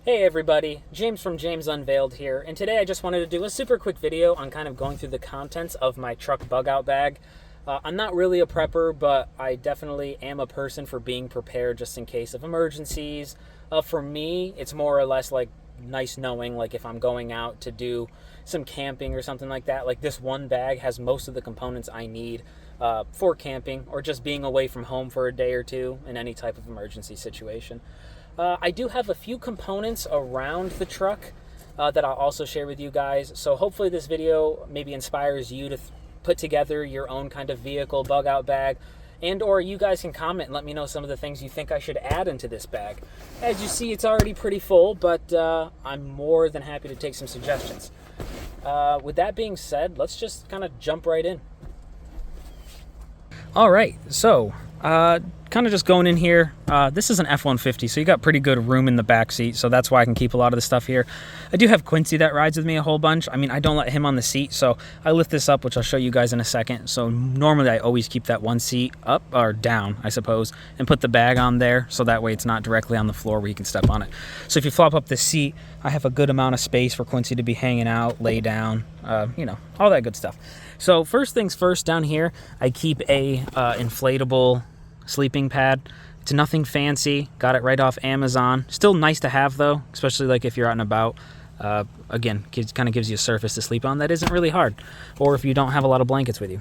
Hey everybody, James from James Unveiled here, and today I just wanted to do a super quick video on kind of going through the contents of my truck bug out bag. I'm not really a prepper, but I definitely am a person for being prepared just in case of emergencies. For me, it's more or less like nice knowing, like if I'm going out to do some camping or something like that, like this one bag has most of the components I need for camping or just being away from home for a day or two in any type of emergency situation. I do have a few components around the truck that I'll also share with you guys. So hopefully this video maybe inspires you to put together your own kind of vehicle bug out bag, and or you guys can comment and let me know some of the things you think I should add into this bag. As you see, it's already pretty full, but I'm more than happy to take some suggestions. With that being said, let's just kind of jump right in. All right, so kind of just going in here. This is an F-150, so you got pretty good room in the back seat, so that's why I can keep a lot of the stuff here. I do have Quincy that rides with me a whole bunch. I mean, I don't let him on the seat, so I lift this up, which I'll show you guys in a second. So normally I always keep that one seat up, or down, I suppose, and put the bag on there, so that way it's not directly on the floor where you can step on it. So if you flop up the seat, I have a good amount of space for Quincy to be hanging out, lay down, you know, all that good stuff. So first things first, down here, I keep a inflatable sleeping pad. It's nothing fancy, got it right off Amazon. Still nice to have though, especially like if you're out and about. Again, kind of gives you a surface to sleep on that isn't really hard, or if you don't have a lot of blankets with you.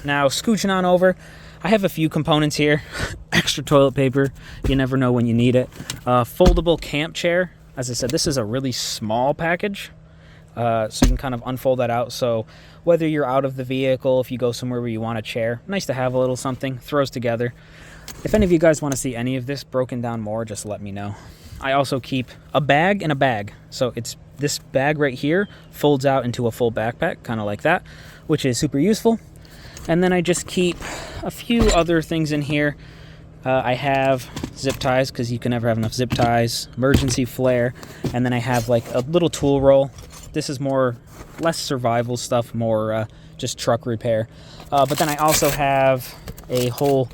Now scooching on over, I have a few components here. Extra toilet paper, you never know when you need it. Foldable camp chair. As I said, this is a really small package. So you can kind of unfold that out. So whether you're out of the vehicle, if you go somewhere where you want a chair, nice to have a little something, throws together. If any of you guys want to see any of this broken down more, just let me know. I also keep a bag in a bag. So it's this bag right here folds out into a full backpack, kind of like that, which is super useful. And then I just keep a few other things in here. I have zip ties, because you can never have enough zip ties, emergency flare, and then I have like a little tool roll. This is less survival stuff, more just truck repair. But then I also have a whole,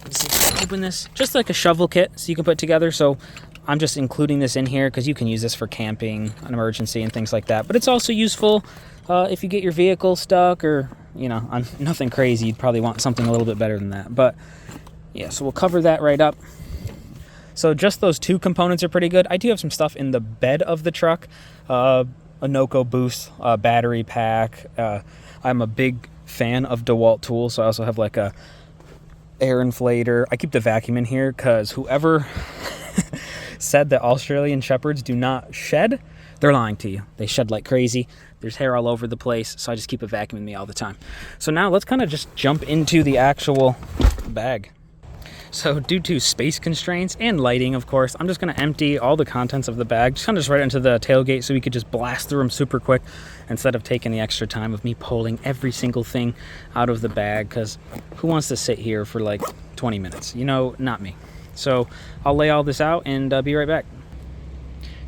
let's see if I can open this, just like a shovel kit so you can put together. So I'm just including this in here because you can use this for camping, an emergency, and things like that. But it's also useful if you get your vehicle stuck, or, you know, on nothing crazy. You'd probably want something a little bit better than that. But yeah, so we'll cover that right up. So just those two components are pretty good. I do have some stuff in the bed of the truck. A Noco Boost battery pack. I'm a big fan of DeWalt tools, so I also have like a air inflator. I keep the vacuum in here because whoever said that Australian Shepherds do not shed, they're lying to you. They shed like crazy. There's hair all over the place, so I just keep a vacuum in me all the time. So now let's kind of just jump into the actual bag. So due to space constraints and lighting, of course, I'm just going to empty all the contents of the bag, just kind of just right into the tailgate so we could just blast through them super quick instead of taking the extra time of me pulling every single thing out of the bag, because who wants to sit here for like 20 minutes? You know, not me. So I'll lay all this out and be right back.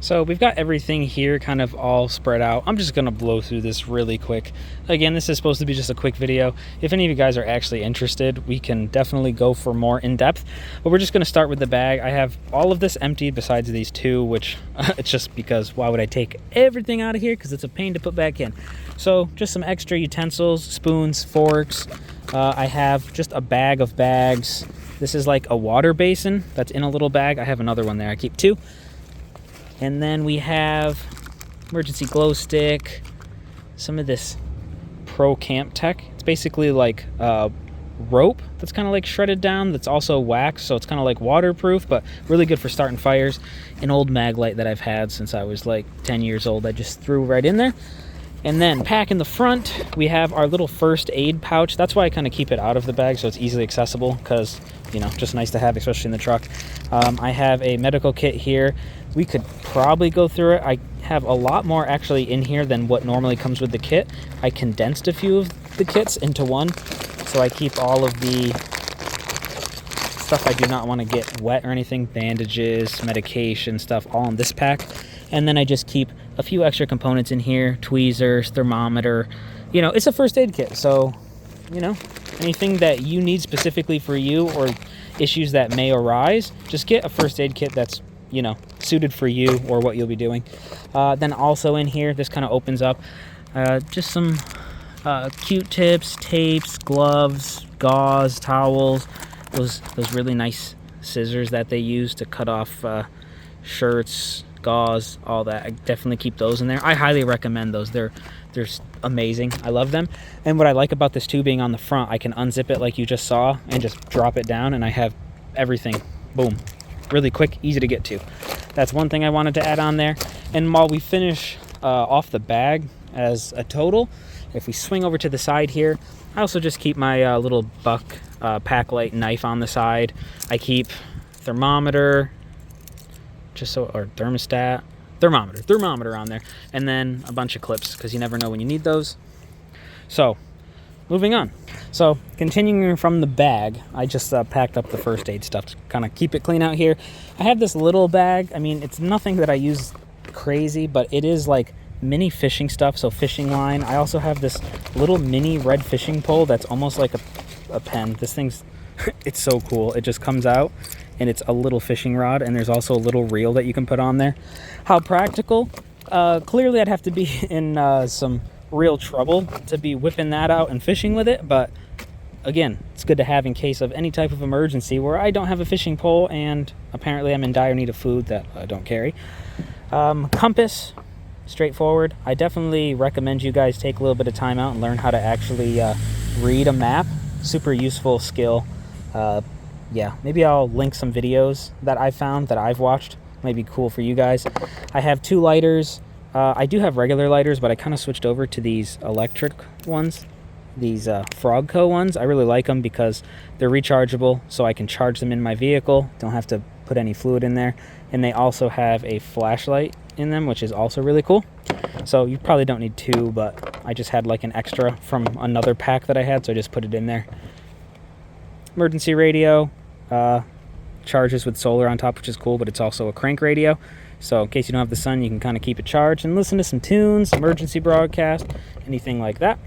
So we've got everything here kind of all spread out. I'm just going to blow through this really quick. Again, this is supposed to be just a quick video. If any of you guys are actually interested, we can definitely go for more in-depth. But we're just going to start with the bag. I have all of this emptied besides these two, which it's just because why would I take everything out of here? Because it's a pain to put back in. So just some extra utensils, spoons, forks. I have just a bag of bags. This is like a water basin that's in a little bag. I have another one there. I keep two. And then we have emergency glow stick, some of this Pro Camp Tech. It's basically like rope that's kind of like shredded down, that's also wax, so it's kind of like waterproof, but really good for starting fires. An old mag light that I've had since I was like 10 years old, I just threw right in there. And then pack in the front, we have our little first aid pouch. That's why I kind of keep it out of the bag, so it's easily accessible, because, you know, just nice to have, especially in the truck. I have a medical kit here. We could probably go through it. I have a lot more actually in here than what normally comes with the kit. I condensed a few of the kits into one, so I keep all of the stuff I do not want to get wet or anything, bandages, medication, stuff, all in this pack. And then I just keep a few extra components in here, tweezers, thermometer. You know, it's a first aid kit, so, you know, anything that you need specifically for you or issues that may arise, just get a first aid kit that's you know, suited for you or what you'll be doing. Then also in here, this kind of opens up just some Q-tips, tapes, gloves, gauze, towels, those really nice scissors that they use to cut off shirts, gauze, all that. I definitely keep those in there. I highly recommend those. They're amazing. I love them. And what I like about this too, being on the front, I can unzip it like you just saw and just drop it down, and I have everything. Boom. Really quick, easy to get to. That's one thing I wanted to add on there. And while we finish off the bag as a total, if we swing over to the side here, I also just keep my little Buck pack light knife on the side. I keep thermometer, or thermometer on there, and then a bunch of clips because you never know when you need those. So moving on. So continuing from the bag, I just packed up the first aid stuff to kind of keep it clean out here. I have this little bag. I mean, it's nothing that I use crazy, but it is like mini fishing stuff, so fishing line. I also have this little mini red fishing pole that's almost like a pen. This thing's it's so cool. It just comes out and it's a little fishing rod, and there's also a little reel that you can put on there. How practical? Clearly I'd have to be in some real trouble to be whipping that out and fishing with it, but again, it's good to have in case of any type of emergency where I don't have a fishing pole and apparently I'm in dire need of food that I don't carry. Compass, straightforward. I definitely recommend you guys take a little bit of time out and learn how to actually read a map. Super useful skill. Yeah, maybe I'll link some videos that I found that I've watched. Maybe cool for you guys. I have 2 lighters. I do have regular lighters, but I kind of switched over to these electric ones, these Frogco ones. I really like them because they're rechargeable, so I can charge them in my vehicle. Don't have to put any fluid in there. And they also have a flashlight in them, which is also really cool. So you probably don't need 2, but I just had like an extra from another pack that I had, so I just put it in there. Emergency radio, charges with solar on top, which is cool, but it's also a crank radio. So in case you don't have the sun, you can kind of keep it charged and listen to some tunes, emergency broadcast, anything like that.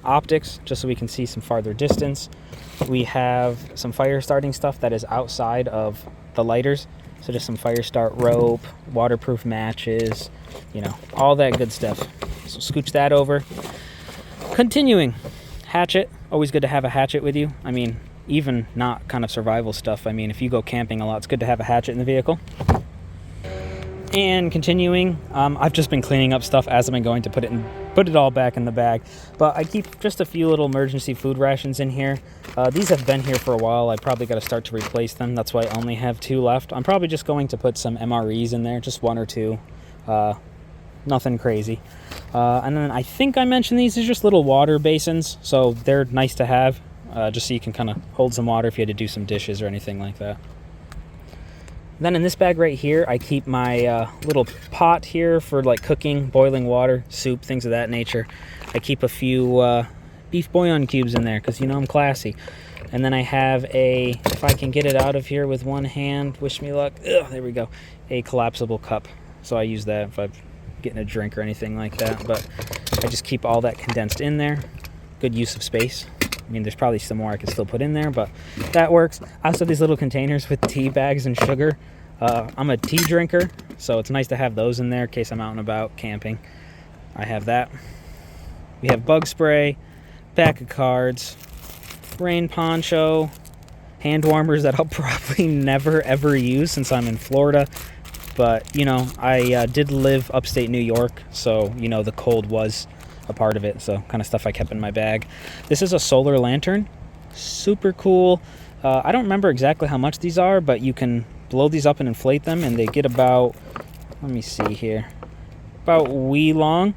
Optics, just so we can see some farther distance. We have some fire starting stuff that is outside of the lighters. So just some fire start rope, waterproof matches, you know, all that good stuff. So scooch that over. Continuing, hatchet. Always good to have a hatchet with you. I mean, even not kind of survival stuff. I mean, if you go camping a lot, it's good to have a hatchet in the vehicle. And continuing, I've just been cleaning up stuff as I've been going to put it all back in the bag. But I keep just a few little emergency food rations in here. These have been here for a while. I probably got to start to replace them. That's why I only have 2 left. I'm probably just going to put some MREs in there, just 1 or 2. Nothing crazy. And then I think I mentioned these are just little water basins, so they're nice to have, just so you can kind of hold some water if you had to do some dishes or anything like that. Then in this bag right here, I keep my little pot here for like cooking, boiling water, soup, things of that nature. I keep a few beef bouillon cubes in there because, you know, I'm classy. And then I have if I can get it out of here with one hand, wish me luck. Ugh, there we go. A collapsible cup. So I use that if I'm getting a drink or anything like that. But I just keep all that condensed in there. Good use of space. I mean, there's probably some more I could still put in there, but that works. I also have these little containers with tea bags and sugar. I'm a tea drinker, so it's nice to have those in there in case I'm out and about camping. I have that. We have bug spray, pack of cards, rain poncho, hand warmers that I'll probably never ever use since I'm in Florida. But, you know, I did live upstate New York, so, you know, the cold was a part of it, so kind of stuff I kept in my bag. This is a solar lantern, super cool. I don't remember exactly how much these are, but you can blow these up and inflate them, and they get about, let me see here, about wee long,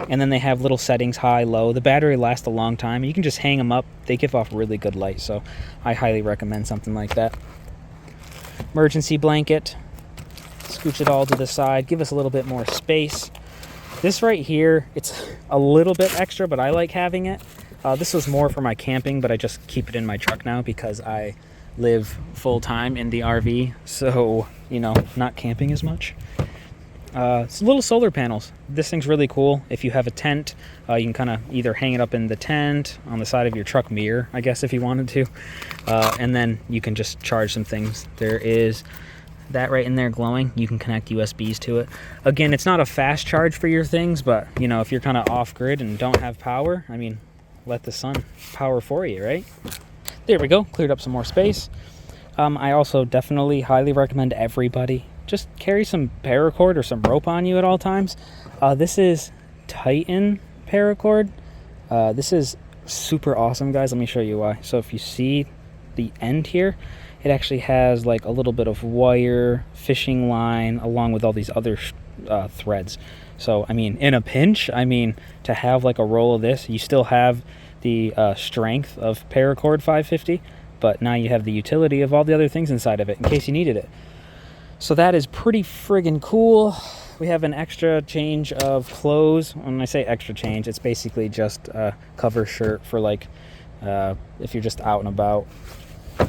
and then they have little settings, high, low. The battery lasts a long time. You can just hang them up. They give off really good light, so I highly recommend something like that. Emergency blanket, scooch it all to the side, give us a little bit more space. This right here, it's a little bit extra, but I like having it. This was more for my camping, but I just keep it in my truck now because I live full-time in the RV, so, you know, not camping as much. It's little solar panels. This thing's really cool. If you have a tent, you can kind of either hang it up in the tent, on the side of your truck mirror, I guess, if you wanted to, and then you can just charge some things. There is that right in there glowing, you can connect USBs to it. Again, it's not a fast charge for your things, but you know, if you're kind of off grid and don't have power, I mean, let the sun power for you, right? There we go, cleared up some more space. I also definitely highly recommend everybody just carry some paracord or some rope on you at all times. This is Titan paracord. This is super awesome, guys. Let me show you why. So if you see the end here, it actually has like a little bit of wire, fishing line, along with all these other threads. So I mean, in a pinch, I mean, to have like a roll of this, you still have the strength of paracord 550, but now you have the utility of all the other things inside of it in case you needed it. So that is pretty friggin' cool. We have an extra change of clothes. When I say extra change, it's basically just a cover shirt for like if you're just out and about,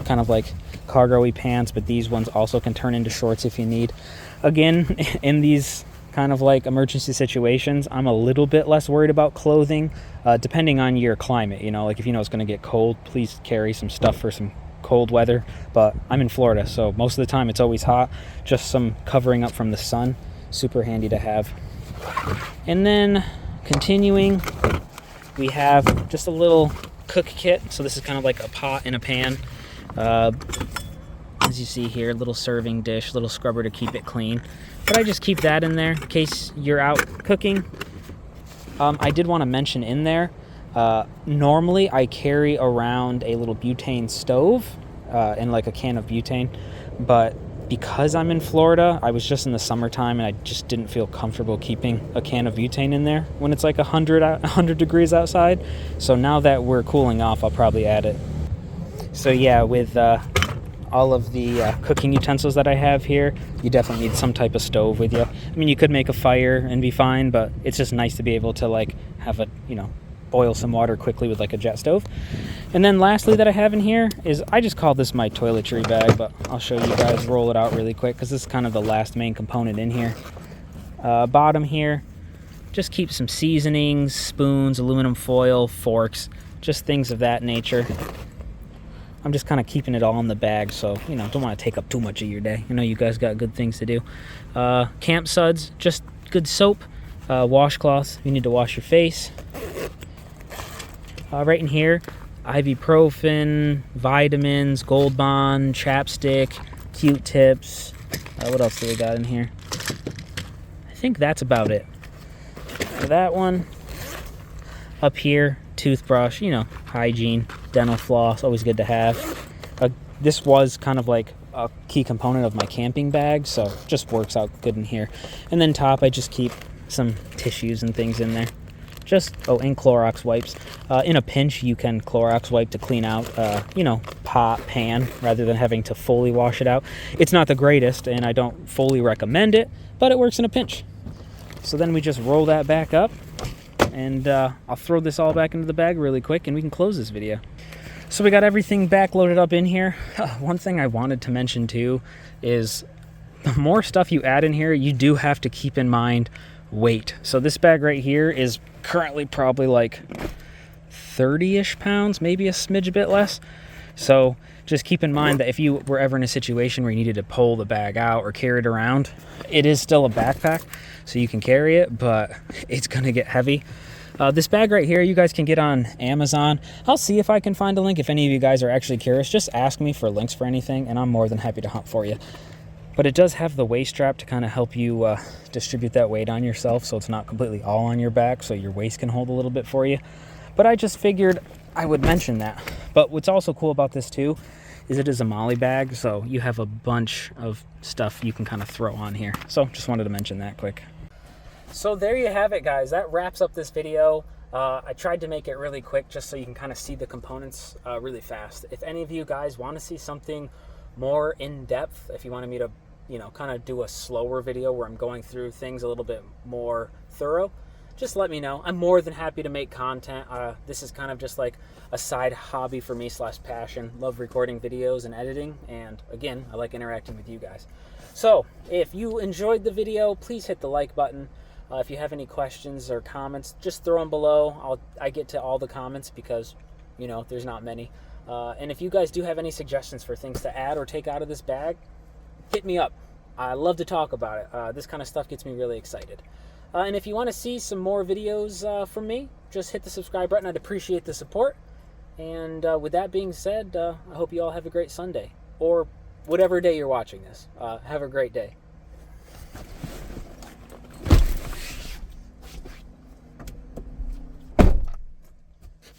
kind of like cargo-y pants, but these ones also can turn into shorts if you need. Again, in these kind of like emergency situations, I'm a little bit less worried about clothing, depending on your climate. You know, like if you know it's going to get cold, please carry some stuff for some cold weather. But I'm in Florida, so most of the time it's always hot. Just some covering up from the sun, super handy to have. And then continuing, we have just a little cook kit. So this is kind of like a pot and a pan. As you see here, little serving dish, little scrubber to keep it clean. But I just keep that in there in case you're out cooking. I did want to mention in there, normally I carry around a little butane stove and like a can of butane, but because I'm in Florida, I was just in the summertime and I just didn't feel comfortable keeping a can of butane in there when it's like 100 degrees outside. So now that we're cooling off, I'll probably add it. So yeah, with all of the cooking utensils that I have here, you definitely need some type of stove with you. I mean, you could make a fire and be fine, but it's just nice to be able to like have a, you know, boil some water quickly with like a jet stove. And then lastly that I have in here is, I just call this my toiletry bag, but I'll show you guys, roll it out really quick because this is kind of the last main component in here. Bottom here, just keep some seasonings, spoons, aluminum foil, forks, just things of that nature. I'm just kind of keeping it all in the bag, so, you know, don't want to take up too much of your day. I know you guys got good things to do. Camp suds, just good soap, washcloths, you need to wash your face. Right in here, ibuprofen, vitamins, Gold Bond, chapstick, Q-tips. What else do we got in here? I think that's about it. For that one, up here, toothbrush, you know, hygiene, dental floss, always good to have. This was kind of like a key component of my camping bag, so it just works out good in here. And then top, I just keep some tissues and things in there. Just, oh, and Clorox wipes. In a pinch, you can Clorox wipe to clean out, you know, pot, pan, rather than having to fully wash it out. It's not the greatest, and I don't fully recommend it, but it works in a pinch. So then we just roll that back up, and I'll throw this all back into the bag really quick, and we can close this video. So we got everything back loaded up in here. One thing I wanted to mention too is the more stuff you add in here, you do have to keep in mind weight. So this bag right here is currently probably like 30-ish pounds, maybe a smidge a bit less. So just keep in mind that if you were ever in a situation where you needed to pull the bag out or carry it around, it is still a backpack, so you can carry it, but it's gonna get heavy. This bag right here, you guys can get on Amazon. I'll see if I can find a link. If any of you guys are actually curious, just ask me for links for anything, and I'm more than happy to hunt for you. But it does have the waist strap to kind of help you distribute that weight on yourself, so it's not completely all on your back, so your waist can hold a little bit for you. But I just figured I would mention that. But what's also cool about this too is it is a MOLLE bag, so you have a bunch of stuff you can kind of throw on here. So just wanted to mention that quick. So there you have it, guys. That wraps up this video. I tried to make it really quick just so you can kind of see the components really fast. If any of you guys want to see something more in-depth, if you wanted me to, you know, kind of do a slower video where I'm going through things a little bit more thorough, just let me know. I'm more than happy to make content. This is kind of just like a side hobby for me / passion. Love recording videos and editing, and again, I like interacting with you guys. So if you enjoyed the video, please hit the like button. If you have any questions or comments, just throw them below. I get to all the comments because, you know, there's not many. And if you guys do have any suggestions for things to add or take out of this bag, hit me up. I love to talk about it. This kind of stuff gets me really excited. And if you want to see some more videos from me, just hit the subscribe button. I'd appreciate the support. And with that being said, I hope you all have a great Sunday, or whatever day you're watching this. Have a great day.